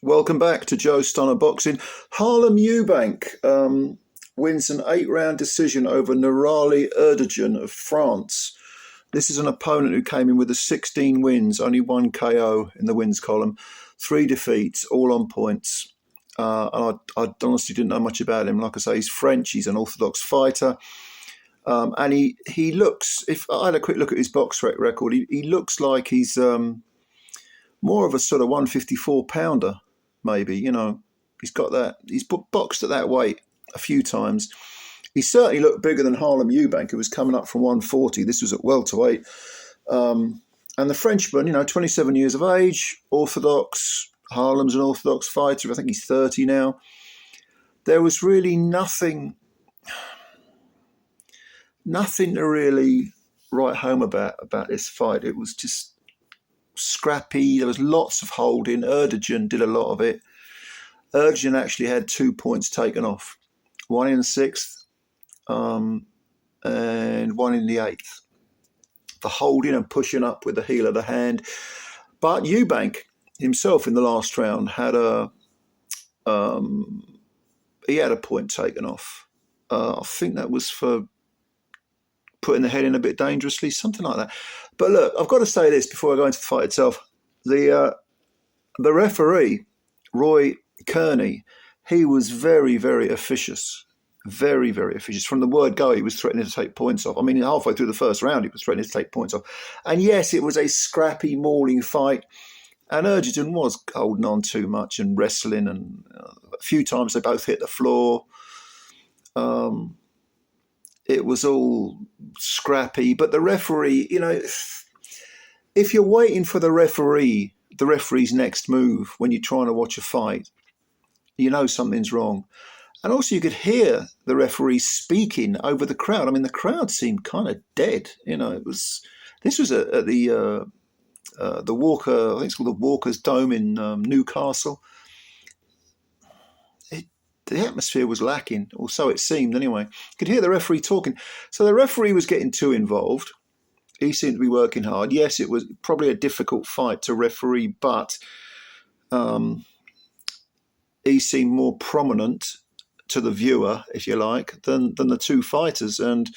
Welcome back to Joe Stunner Boxing. Harlem Eubank wins an 8-round decision over Nurali Erdogan of France. This is an opponent who came in with a 16 wins, only one KO in the wins column, 3 defeats, all on points. And I honestly didn't know much about him. Like I say, he's French, he's an orthodox fighter. And he looks, if I had a quick look at his box record, he looks like he's more of a sort of 154-pounder. Maybe, he's got that. He's boxed at that weight a few times. He certainly looked bigger than Harlem Eubank, who was coming up from 140. This was at welterweight. And the Frenchman, 27 years of age, orthodox. Harlem's an orthodox fighter. I think he's 30 now. There was really nothing to really write home about this fight. It was just scrappy. There was lots of holding. Erdogan did a lot of it. Erdogan actually had 2 points taken off, one in the 6th and one in the 8th, for holding and pushing up with the heel of the hand. But Eubank himself in the last round had a point taken off. I think that was for putting the head in a bit dangerously, something like that. But look, I've got to say this before I go into the fight itself. The referee, Roy Kearney, he was very, very officious. Very, very officious. From the word go, he was threatening to take points off. I mean, halfway through the first round, he was threatening to take points off. And yes, it was a scrappy, mauling fight. And Erdogan was holding on too much and wrestling. And a few times they both hit the floor. It was all scrappy. But the referee, if you're waiting for the referee's next move when you're trying to watch a fight, something's wrong. And also you could hear the referee speaking over the crowd. I mean, the crowd seemed kind of dead. This was at the Walker, I think it's called the Walker's Dome in Newcastle. The atmosphere was lacking, or so it seemed anyway. You could hear the referee talking. So the referee was getting too involved. He seemed to be working hard. Yes, it was probably a difficult fight to referee, but he seemed more prominent to the viewer, if you like, than the two fighters. And,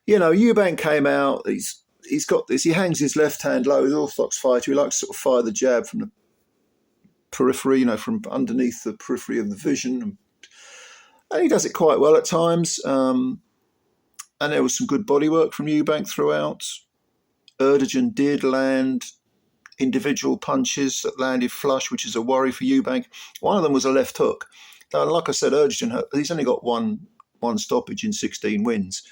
Eubank came out. He's got this. He hangs his left hand low. He's an orthodox fighter. He likes to sort of fire the jab from the periphery, from underneath the periphery of the vision. And he does it quite well at times. And there was some good body work from Eubank throughout. Erdogan did land individual punches that landed flush, which is a worry for Eubank. One of them was a left hook. Now, like I said, Erdogan, he's only got one stoppage in 16 wins.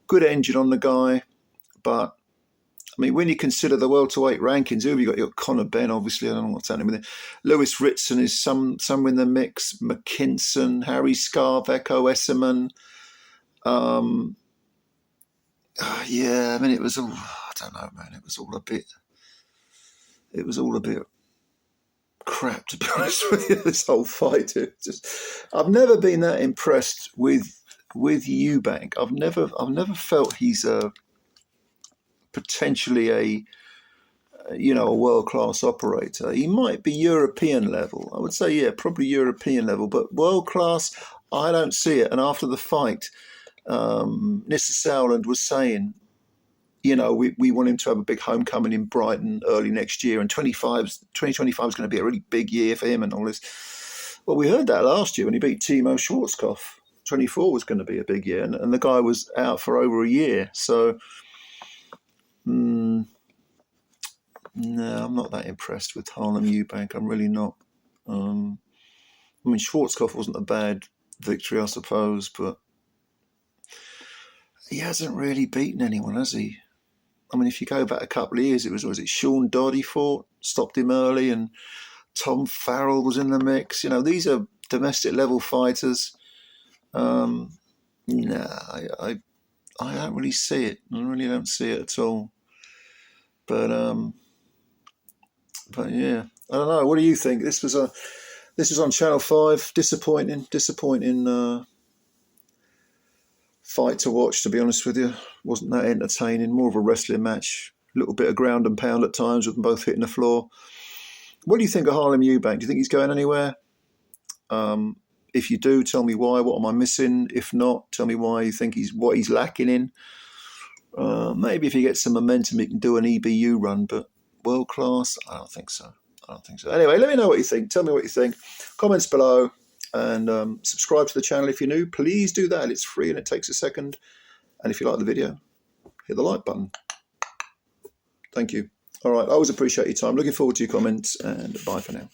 Good engine on the guy, but I mean, when you consider the welterweight rankings, who have you got? You've got Conor Benn, obviously. I don't know what's happening with it. Lewis Ritson is somewhere in the mix. McKinson, Harry Scarve, Echo Esserman. Yeah, I mean, it was all, I don't know, man. It was all a bit crap, to be honest with you, this whole fight. I've never been that impressed with Eubank. I've never felt he's potentially a world-class operator. He might be European level. I would say, yeah, probably European level, but world-class, I don't see it. And after the fight, Nissa Sowland was saying, we want him to have a big homecoming in Brighton early next year, and 2025 is going to be a really big year for him and all this. Well, we heard that last year when he beat Timo Schwarzkopf. 24 was going to be a big year, and the guy was out for over a year. So, no, I'm not that impressed with Harlem Eubank. I'm really not. I mean, Schwarzkopf wasn't a bad victory, I suppose, but he hasn't really beaten anyone, has he? I mean, if you go back a couple of years, was it Sean Dodd he fought, stopped him early, and Tom Farrell was in the mix. These are domestic level fighters. I don't really see it. I really don't see it at all. But yeah, I don't know. What do you think? This was on Channel 5. Disappointing fight to watch, to be honest with you. Wasn't that entertaining. More of a wrestling match. A little bit of ground and pound at times with them both hitting the floor. What do you think of Harlem Eubank? Do you think he's going anywhere? If you do, tell me why. What am I missing? If not, tell me why you think what he's lacking in. Maybe if he gets some momentum, he can do an EBU run, but world class? I don't think so. I don't think so. Anyway, let me know what you think. Tell me what you think. Comments below, and subscribe to the channel if you're new. Please do that. It's free and it takes a second. And if you like the video, hit the like button. Thank you. All right. I always appreciate your time. Looking forward to your comments, and bye for now.